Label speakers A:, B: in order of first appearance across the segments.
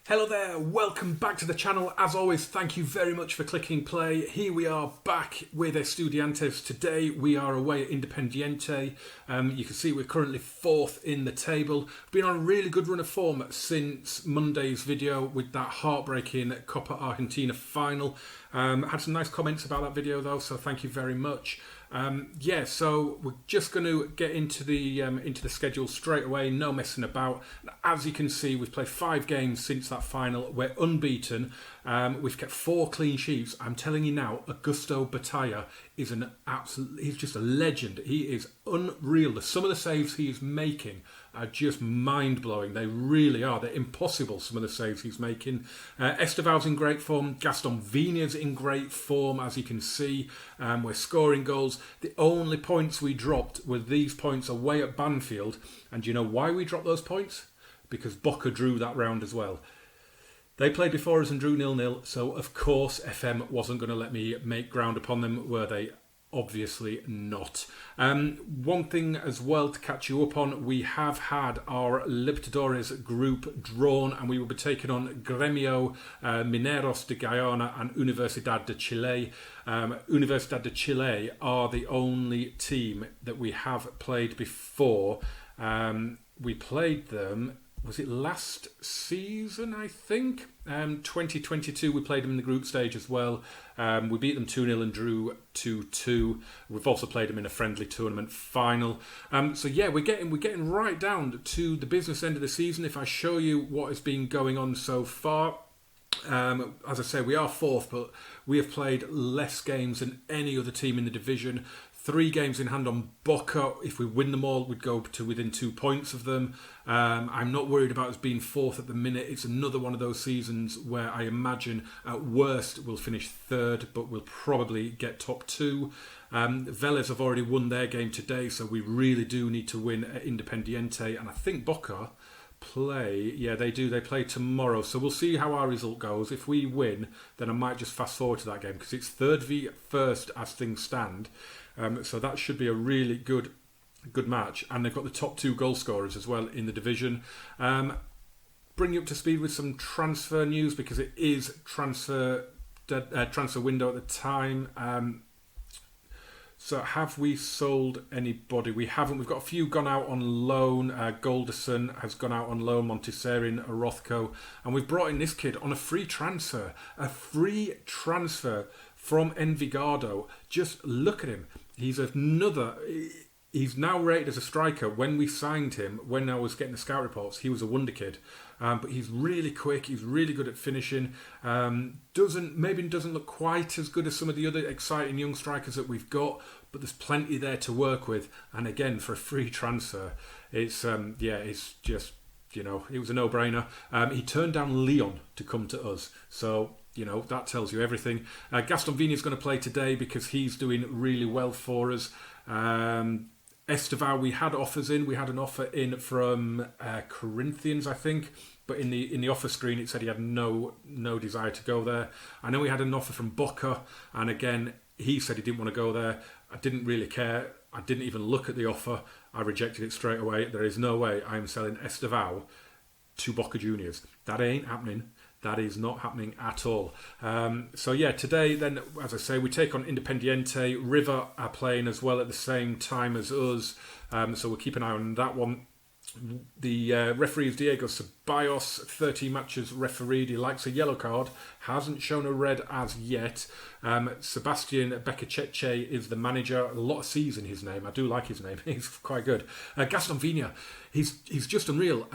A: Hello there, welcome back to the channel. As always, thank you very much for clicking play. Here we are back with Estudiantes. Today we are away at Independiente. You can see we're currently 4th in the table. Been on a really good run of form since Monday's video with that heartbreaking Copa Argentina final. Had some nice comments about that video though, so thank you very much. So we're just going to get into the schedule straight away, no messing about. As you can see, we've played 5 games since that final. We're unbeaten. We've kept 4 clean sheets. I'm telling you now, Augusto Batalla is he's just a legend. He is unreal. Some of the saves he is making are just mind-blowing. They really are. They're impossible, some of the saves he's making. Esteval's in great form. Gaston Vigne's in great form, as you can see. We're scoring goals. The only points we dropped were these points away at Banfield. And do you know why we dropped those points? Because Boca drew that round as well. They played before us and drew 0-0, so of course FM wasn't going to let me make ground upon them, were they? Obviously not. One thing as well to catch you up on, we have had our Libertadores group drawn and we will be taking on Gremio, Mineros de Guyana and Universidad de Chile. Universidad de Chile are the only team that we have played before. We played them, was it last season, I think? 2022, we played them in the group stage as well. We beat them 2-0 and drew 2-2. We've also played them in a friendly tournament final. We're getting right down to the business end of the season. If I show you what has been going on so far, as I say, we are 4th, but we have played less games than any other team in the division. 3 games in hand on Boca. If we win them all, we'd go to within 2 points of them. I'm not worried about us being 4th at the minute. It's another one of those seasons where I imagine at worst we'll finish 3rd, but we'll probably get top 2. Vélez have already won their game today, so we really do need to win at Independiente. And I think Boca play, they do, they play tomorrow, so we'll see how our result goes. If we win, then I might just fast forward to that game because it's 3rd v 1st as things stand. So that should be a really good match. And they've got the top 2 goal scorers as well in the division. Bring you up to speed with some transfer news because it is transfer window at the time. So have we sold anybody? We haven't. We've got a few gone out on loan. Golderson has gone out on loan, Monteserin, Orozco. And we've brought in this kid on a free transfer. A free transfer from Envigado. Just look at him. He's now rated as a striker. When we signed him, when I was getting the scout reports, he was a wonder kid. But he's really quick. He's really good at finishing. Doesn't look quite as good as some of the other exciting young strikers that we've got, but there's plenty there to work with. And again, for a free transfer, it's just, it was a no-brainer. He turned down Lyon to come to us, so that tells you everything. Gaston Vigny is going to play today because he's doing really well for us. Esteval, we had offers in. We had an offer in from Corinthians, I think, but in the offer screen it said he had no desire to go there. I know we had an offer from Boca, and again he said he didn't want to go there. I didn't really care. I didn't even look at the offer. I rejected it straight away. There is no way I'm selling Esteval to Boca Juniors. That ain't happening. That is not happening at all. Today then, as I say, we take on Independiente. River are playing as well at the same time as us. So we'll keep an eye on that one. The referee is Diego Ceballos, 30 matches refereed. He likes a yellow card, hasn't shown a red as yet. Sebastian Beccaceche is the manager. A lot of C's in his name. I do like his name. He's quite good. Gaston Vigna, he's just unreal.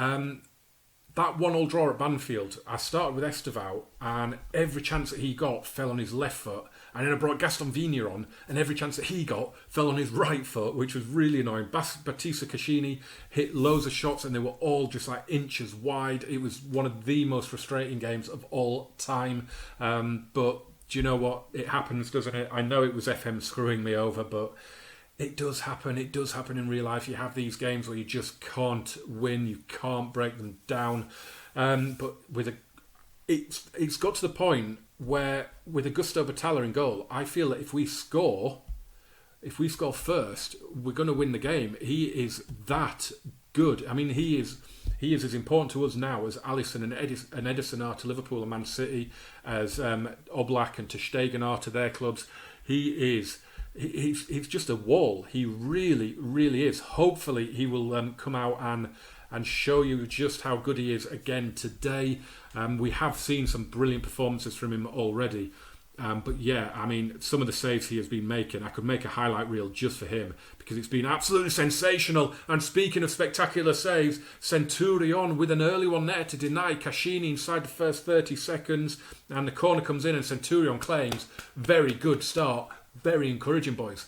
A: That 1-1 draw at Banfield, I started with Esteval and every chance that he got fell on his left foot. And then I brought Gaston Vigna on and every chance that he got fell on his right foot, which was really annoying. Batista Cascini hit loads of shots and they were all just like inches wide. It was one of the most frustrating games of all time. But do you know what? It happens, doesn't it? I know it was FM screwing me over, but it does happen. It does happen in real life. You have these games where you just can't win. You can't break them down. But it's got to the point where with Augusto Batalla in goal, I feel that if we score first, we're going to win the game. He is that good. I mean, he He is as important to us now as Alisson and Ederson are to Liverpool and Man City, as Oblak and ter Stegen are to their clubs. He's just a wall. He really, really is. Hopefully he will come out and show you just how good he is again today. We have seen some brilliant performances from him already. But yeah, I mean, some of the saves he has been making, I could make a highlight reel just for him because it's been absolutely sensational. And speaking of spectacular saves, Centurion with an early one there to deny Cassini inside the first 30 seconds. And the corner comes in and Centurion claims. Very good start. Very encouraging, boys.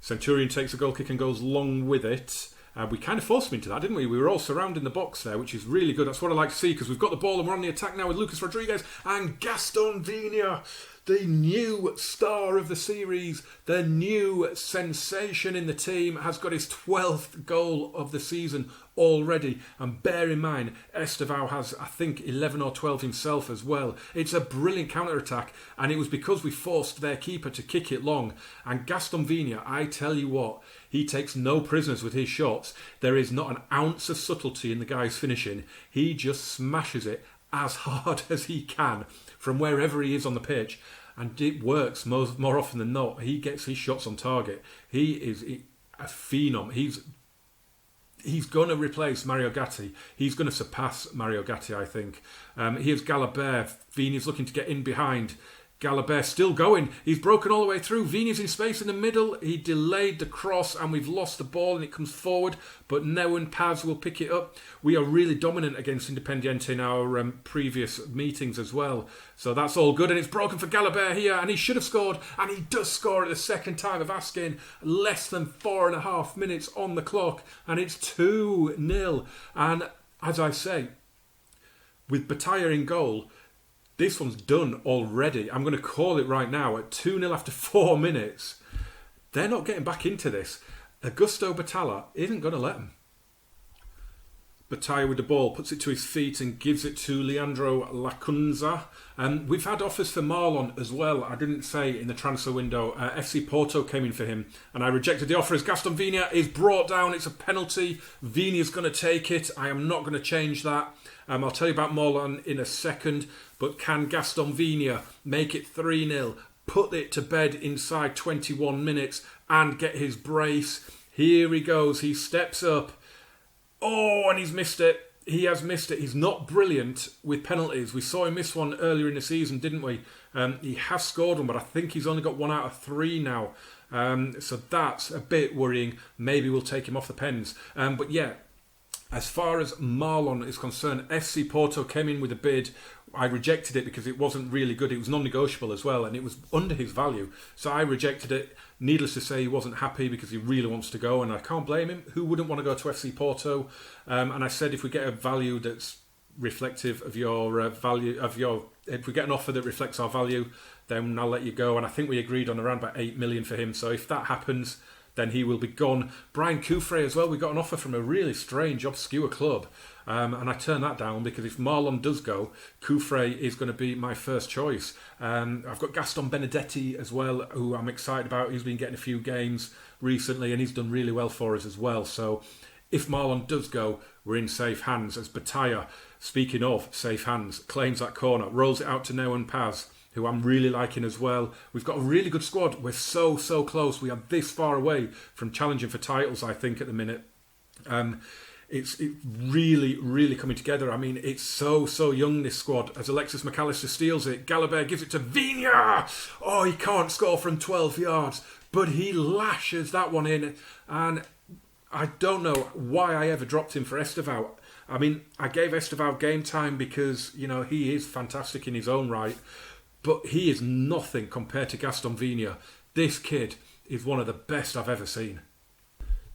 A: Centurion takes a goal kick and goes long with it. We kind of forced him into that, didn't we? We were all surrounding the box there, which is really good. That's what I like to see, because we've got the ball and we're on the attack now with Lucas Rodriguez and Gaston Vigna, the new star of the series, the new sensation in the team, has got his 12th goal of the season already. And bear in mind, Estevao has, I think, 11 or 12 himself as well. It's a brilliant counter-attack, and it was because we forced their keeper to kick it long. And Gaston Vigna, I tell you what, he takes no prisoners with his shots. There is not an ounce of subtlety in the guy's finishing. He just smashes it as hard as he can from wherever he is on the pitch, and it works more often than not. He gets his shots on target. He is a phenom. He's going to replace Mario Gatti. He's going to surpass Mario Gatti, I think. Here's Galabert. Vini's looking to get in behind. Galabert still going. He's broken all the way through. Vini's in space in the middle. He delayed the cross and we've lost the ball and it comes forward. But Neo and Paz will pick it up. We are really dominant against Independiente in our previous meetings as well. So that's all good. And it's broken for Galabert here. And he should have scored. And he does score at the second time of asking. Less than 4.5 minutes on the clock. And it's 2-0. And as I say, with Batalla in goal, this one's done already. I'm going to call it right now. At 2-0 after 4 minutes, they're not getting back into this. Augusto Batalla isn't going to let them. Batalla with the ball, puts it to his feet and gives it to Leandro Lacunza. We've had offers for Marlon as well. I didn't say in the transfer window. FC Porto came in for him and I rejected the offer as Gaston Vigna is brought down. It's a penalty. Vigna is going to take it. I am not going to change that. I'll tell you about Marlon in a second. But can Gaston Vigna make it 3-0, put it to bed inside 21 minutes and get his brace? Here he goes. He steps up. Oh, and he's missed it. He has missed it. He's not brilliant with penalties. We saw him miss one earlier in the season, didn't we? He has scored one, but I think he's only got 1 out of 3 now. So that's a bit worrying. Maybe we'll take him off the pens. But yeah, as far as Marlon is concerned, FC Porto came in with a bid. I rejected it because it wasn't really good. It was non-negotiable as well, and it was under his value. So I rejected it. Needless to say, he wasn't happy because he really wants to go, and I can't blame him. Who wouldn't want to go to FC Porto? And I said, if we get a value that's reflective of your value, if we get an offer that reflects our value, then I'll let you go. And I think we agreed on around about 8 million for him. So if that happens, then he will be gone. Brian Coufret as well. We got an offer from a really strange, obscure club. And I turned that down because if Marlon does go, Coufret is going to be my first choice. I've got Gaston Benedetti as well, who I'm excited about. He's been getting a few games recently and he's done really well for us as well. So if Marlon does go, we're in safe hands. As Batalla, speaking of safe hands, claims that corner, rolls it out to Neo and Paz, who I'm really liking as well. We've got a really good squad. We're so close. We are this far away from challenging for titles, I think, at the minute. It's really coming together. I mean, it's so young, this squad. As Alexis McAllister steals it, Galabert gives it to Vigna. Oh, he can't score from 12 yards, but he lashes that one in. And I don't know why I ever dropped him for Estevao. I mean, I gave Estevao game time because, you know, he is fantastic in his own right. But he is nothing compared to Gaston Vigna. This kid is one of the best I've ever seen.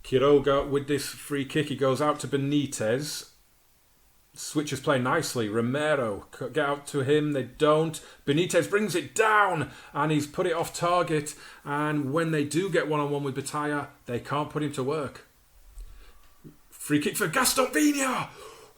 A: Quiroga with this free kick. He goes out to Benitez. Switchers play nicely. Romero get out to him. They don't. Benitez brings it down and he's put it off target. And when they do get one-on-one with Batalla, they can't put him to work. Free kick for Gaston Vigna.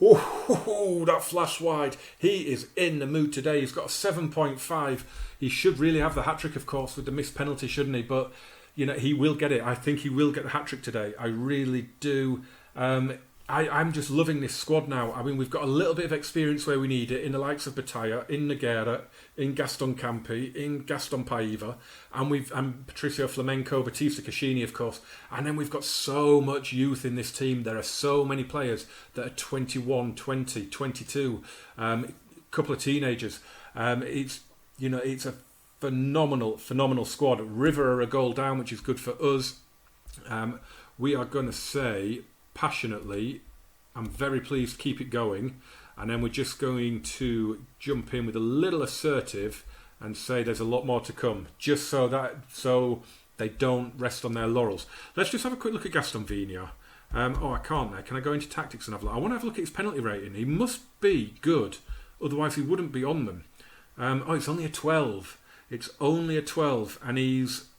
A: Oh, that flash wide. He is in the mood today. He's got a 7.5. He should really have the hat-trick, of course, with the missed penalty, shouldn't he? But, you know, he will get it. I think he will get the hat-trick today. I really do. I I'm just loving this squad now. I mean, we've got a little bit of experience where we need it in the likes of Batalla, in Nogueira, in Gaston Campi, in Gaston Paiva, and Patricio Flamenco, Batista Cascini, of course. And then we've got so much youth in this team. There are so many players that are 21, 20, 22, a couple of teenagers. It's a phenomenal squad. River are a goal down, which is good for us. We are going to say passionately, I'm very pleased to keep it going, and then we're just going to jump in with a little assertive and say there's a lot more to come, just so they don't rest on their laurels. Let's just have a quick look at Gaston Vigna. I can't there. Can I go into tactics and have a look? I want to have a look at his penalty rating. He must be good, otherwise he wouldn't be on them. It's only a 12. It's only a 12, and he's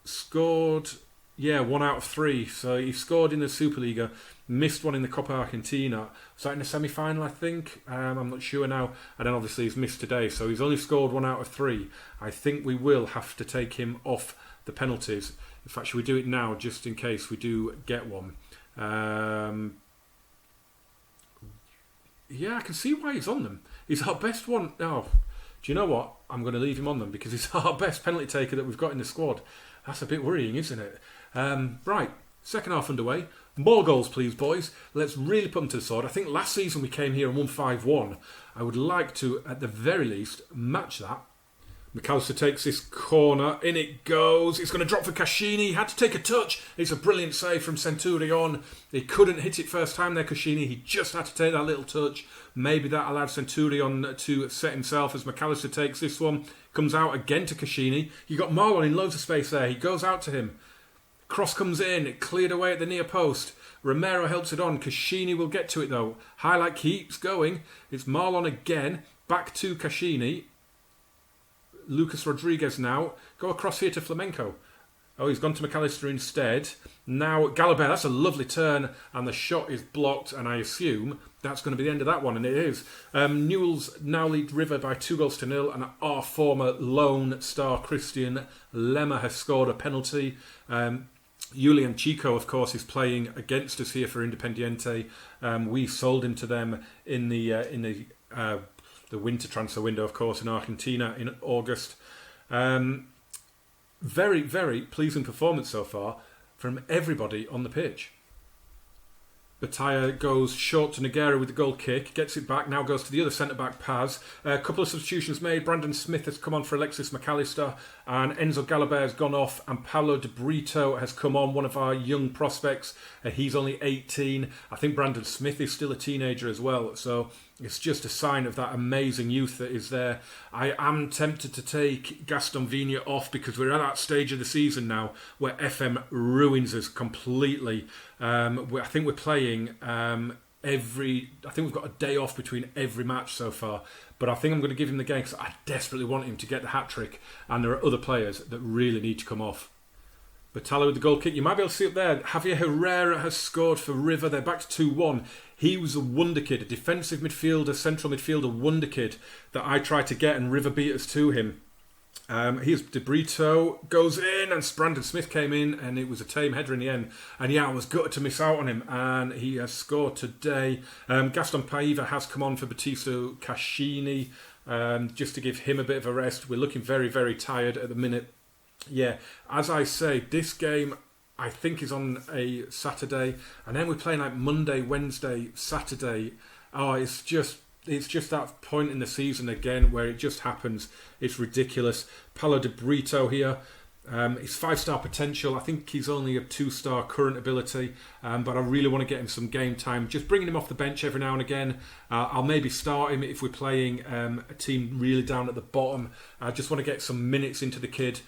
A: scored 1 out of 3. So he scored in the Superliga, missed one in the Copa Argentina. Was that in the semi-final, I think? I'm not sure now. And then obviously he's missed today, so he's only scored 1 out of 3. I think we will have to take him off the penalties. In fact, should we do it now, just in case we do get one? I can see why he's on them. He's our best one. Oh, do you know what? I'm going to leave him on them because he's our best penalty taker that we've got in the squad. That's a bit worrying, isn't it? Right, second half underway. More goals, please, boys. Let's really put them to the sword. I think last season we came here and won 5-1. I would like to, at the very least, match that. McAllister takes this corner. In it goes. It's going to drop for Cascini. He had to take a touch. It's a brilliant save from Centurion. He couldn't hit it first time there, Cascini. He just had to take that little touch. Maybe that allowed Centurion to set himself as McAllister takes this one. Comes out again to Cascini. You got Marlon in loads of space there. He goes out to him. Cross comes in. It cleared away at the near post. Romero helps it on. Cascini will get to it though. Highlight keeps going. It's Marlon again. Back to Cascini. Lucas Rodriguez now. Go across here to Flamenco. Oh, he's gone to McAllister instead. Now Galabert, that's a lovely turn, and the shot is blocked, and I assume that's going to be the end of that one, and it is. Newell's now lead River by 2-0, and our former lone star Christian Lemmer has scored a penalty. Julian Chico, of course, is playing against us here for Independiente. We sold him to them in the winter transfer window, of course, in Argentina in August. Very, very pleasing performance so far from everybody on the pitch. Batalla goes short to Nogueira with the goal kick, gets it back, now goes to the other centre-back, Paz. A couple of substitutions made. Brandon Smith has come on for Alexis McAllister, and Enzo Galabert has gone off, and Paulo De Brito has come on, one of our young prospects. He's only 18. I think Brandon Smith is still a teenager as well, so it's just a sign of that amazing youth that is there. I am tempted to take Gaston Vigna off because we're at that stage of the season now where FM ruins us completely. I think we're playing I think we've got a day off between every match so far. But I think I'm going to give him the game because I desperately want him to get the hat-trick. And there are other players that really need to come off. Batalla with the goal kick. You might be able to see up there. Javier Herrera has scored for River. They're back to 2-1. He was a wonder kid, a defensive midfielder, central midfielder wonder kid that I tried to get, and River beat us to him. Here's De Brito, goes in, and Brandon Smith came in, and it was a tame header in the end. And I was gutted to miss out on him, and he has scored today. Gaston Paiva has come on for Batista Cascini, just to give him a bit of a rest. We're looking very, very tired at the minute. Yeah, as I say, this game I think is on a Saturday, and then we're playing like Monday, Wednesday, Saturday. Oh, it's just that point in the season again where it just happens. It's ridiculous. Paulo De Brito here. He's 5-star potential. I think he's only a 2-star current ability, but I really want to get him some game time. Just bringing him off the bench every now and again. I'll maybe start him if we're playing a team really down at the bottom. I just want to get some minutes into the kid.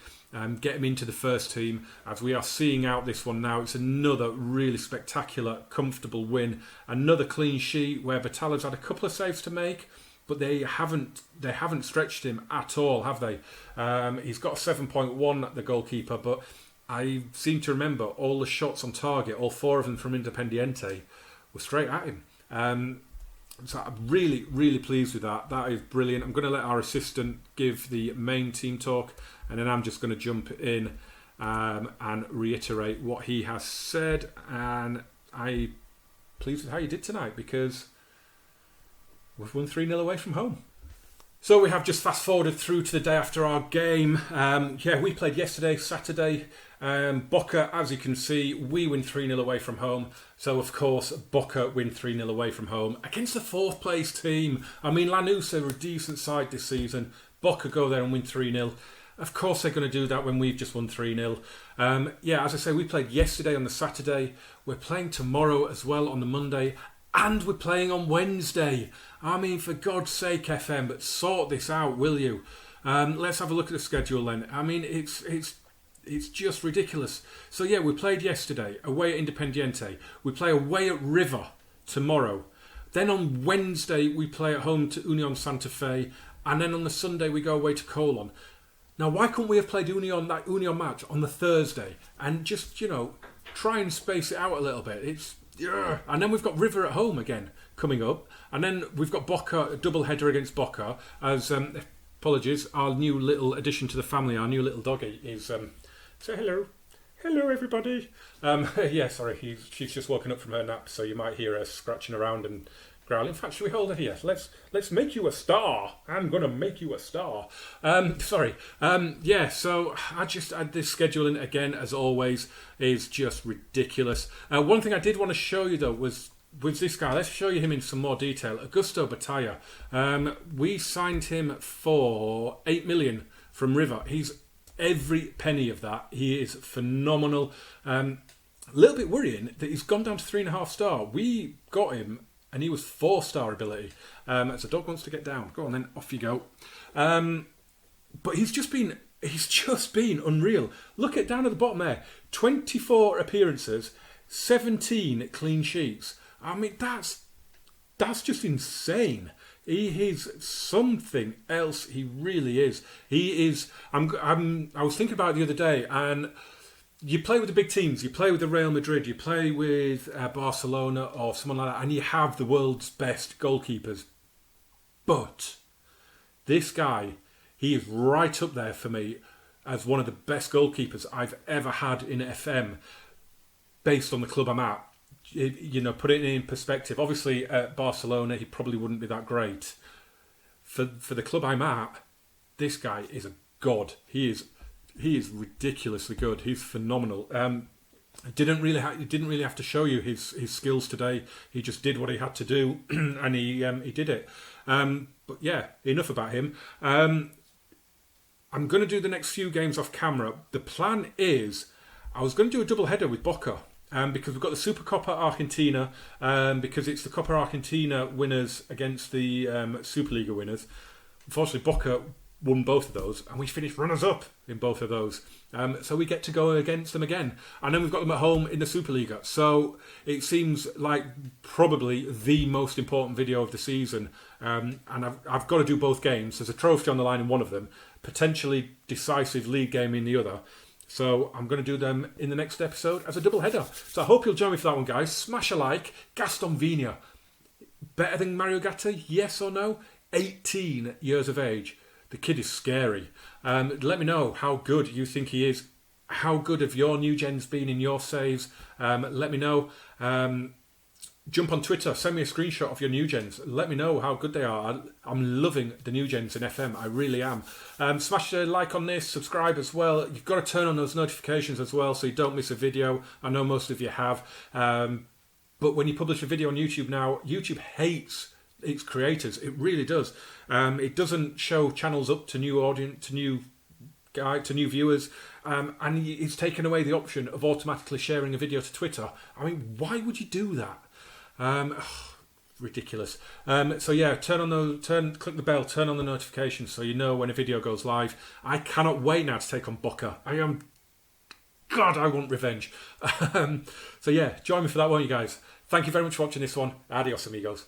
A: Get him into the first team. As we are seeing out this one now, it's another really spectacular, comfortable win. Another clean sheet where Batalla's had a couple of saves to make, but they haven't stretched him at all, have they? He's got a 7.1, the goalkeeper, but I seem to remember all the shots on target, all 4 of them from Independiente, were straight at him. So I'm really, really pleased with that. That is brilliant. I'm going to let our assistant give the main team talk, and then I'm just going to jump in and reiterate what he has said. And I pleased with how you did tonight, because we've won 3-0 away from home. So we have just fast forwarded through to the day after our game. We played yesterday, Saturday. Boca, as you can see, we win 3-0 away from home. So, of course, Boca win 3-0 away from home against the 4th place team. I mean, Lanús are a decent side this season. Boca go there and win 3-0. Of course they're going to do that when we've just won 3-0. As I say, we played yesterday on the Saturday. We're playing tomorrow as well on the Monday. And we're playing on Wednesday. I mean, for God's sake, FM, but sort this out, will you? Let's have a look at the schedule then. I mean, it's just ridiculous. So yeah, we played yesterday away at Independiente. We play away at River tomorrow. Then on Wednesday we play at home to Union Santa Fe, and then on the Sunday we go away to Colon. Now, why couldn't we have played that Union match on the Thursday and just try and space it out a little bit? And then we've got River at home again coming up, and then we've got Boca, a double header against Boca. As apologies, our new little addition to the family, our new little doggy is say hello everybody. Sorry, she's just woken up from her nap, so you might hear her scratching around and growling. In fact, should we hold her here? Let's make you a star. I'm gonna make you a star. So this scheduling again, as always, is just ridiculous. One thing I did want to show you though was this guy. Let's show you him in some more detail. Augusto Batalla. We signed him for 8 million from River. He's every penny of that. He is phenomenal. A little bit worrying that he's gone down to 3.5 star. We got him and he was 4-star ability. As a dog wants to get down. Go on then, off you go. But he's just been unreal. Look at down at the bottom there. 24 appearances, 17 clean sheets. I mean, that's just insane. He is something else. He really is. He is. I was thinking about it the other day, and you play with the big teams. You play with the Real Madrid. You play with Barcelona or someone like that, and you have the world's best goalkeepers. But this guy, he is right up there for me as one of the best goalkeepers I've ever had in FM, based on the club I'm at. Put it in perspective. Obviously, at Barcelona, he probably wouldn't be that great. For the club I'm at, this guy is a god. He is ridiculously good. He's phenomenal. Didn't really have to show you his skills today. He just did what he had to do, and he did it. But yeah, enough about him. I'm going to do the next few games off camera. The plan is, I was going to do a double header with Boca. Because we've got the Supercopa Argentina, because it's the Copa Argentina winners against the Superliga winners. Unfortunately, Boca won both of those, and we finished runners-up in both of those. So we get to go against them again. And then we've got them at home in the Superliga. So it seems like probably the most important video of the season. And I've got to do both games. There's a trophy on the line in one of them, potentially decisive league game in the other. So I'm going to do them in the next episode as a double header. So I hope you'll join me for that one, guys. Smash a like. Gaston Vigna, better than Mario Gatti? Yes or no? 18 years of age. The kid is scary. Let me know how good you think he is. How good have your new gens been in your saves? Let me know. Jump on Twitter, send me a screenshot of your new gens. Let me know how good they are. I'm loving the new gens in FM. I really am. Smash a like on this, subscribe as well. You've got to turn on those notifications as well so you don't miss a video. I know most of you have. But when you publish a video on YouTube now, YouTube hates its creators. It really does. It doesn't show channels up to new audience, to new viewers. And it's taken away the option of automatically sharing a video to Twitter. I mean, why would you do that? Ridiculous. Click the bell, turn on the notifications so you know when a video goes live. I cannot wait now to take on Boca. I want revenge. Join me for that, won't you guys? Thank you very much for watching this one. Adios, amigos.